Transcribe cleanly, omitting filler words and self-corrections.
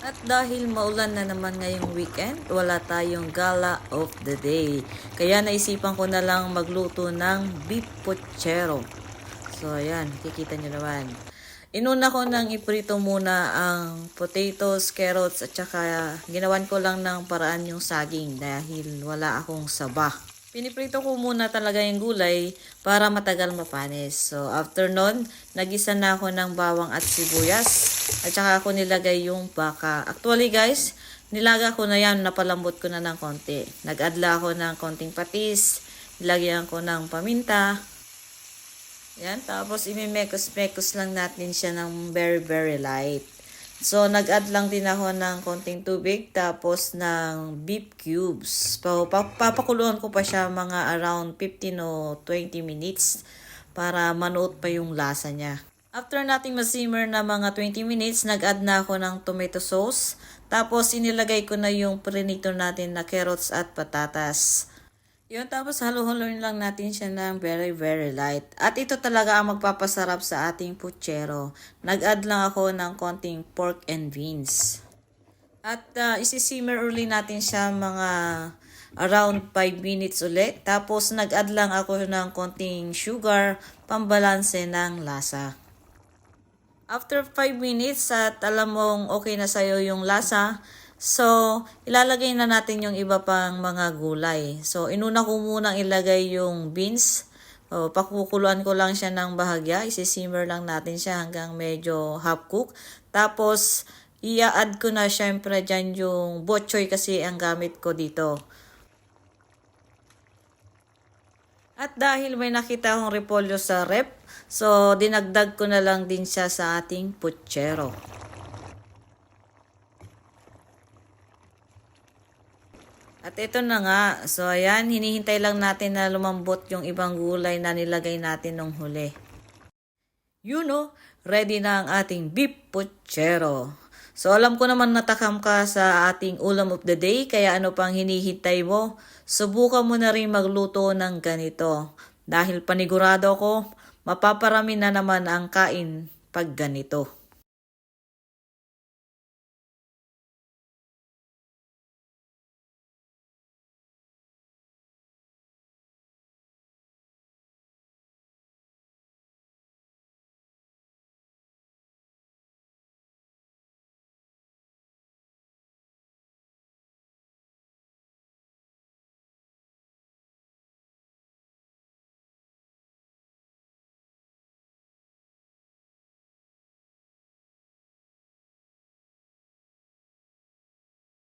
At dahil maulan na naman ngayong weekend, wala tayong gala of the day. Kaya naisipan ko na lang magluto ng beef puchero. So ayan, kikita nyo naman. Inuna ko nang iprito muna ang potatoes, carrots at saka ginawan ko lang ng paraan yung saging dahil wala akong saba. Piniprito ko muna talaga yung gulay para matagal mapanis. So after nun, nagisa na ako ng bawang at sibuyas at saka ako nilagay yung baka. Actually guys, nilaga ko na yan, napalambot ko na ng konti. Nag-adla ako ng konting patis, nilagyan ko ng paminta. Yan, tapos imimekos-mekos lang natin siya ng very light. So, nag-add lang din ako ng konting tubig, tapos ng beef cubes. Papakuluan ko pa siya mga around 15 o 20 minutes para manuot pa yung lasa niya. After nating masimmer na mga 20 minutes, nag-add na ako ng tomato sauce. Tapos, inilagay ko na yung prinito natin na carrots at patatas. Yun, tapos halo-haloin lang natin siya ng very light. At ito talaga ang magpapasarap sa ating puchero. Nag-add lang ako ng konting pork and beans. At isisimmer uli natin siya mga around 5 minutes ulit. Tapos nag-add lang ako ng konting sugar, pambalanse ng lasa. After 5 minutes at alam mong okay na sa'yo yung lasa, so, ilalagay na natin yung iba pang mga gulay. So, inuna ko munang ilagay yung beans. Pakukuluan ko lang siya ng bahagya. Isisimmer lang natin siya hanggang medyo half cook. Tapos, i-add ko na syempre dyan yung bok choy kasi ang gamit ko dito. At dahil may nakita akong repolyo sa rep, so dinagdag ko na lang din siya sa ating puchero. At ito na nga, so ayan, hinihintay lang natin na lumambot yung ibang gulay na nilagay natin nung huli. You know, ready na ang ating beef puchero. So alam ko naman natakam ka sa ating ulam of the day, kaya ano pang hinihintay mo? Subukan mo na rin magluto ng ganito. Dahil panigurado ko, mapaparami na naman ang kain pag ganito.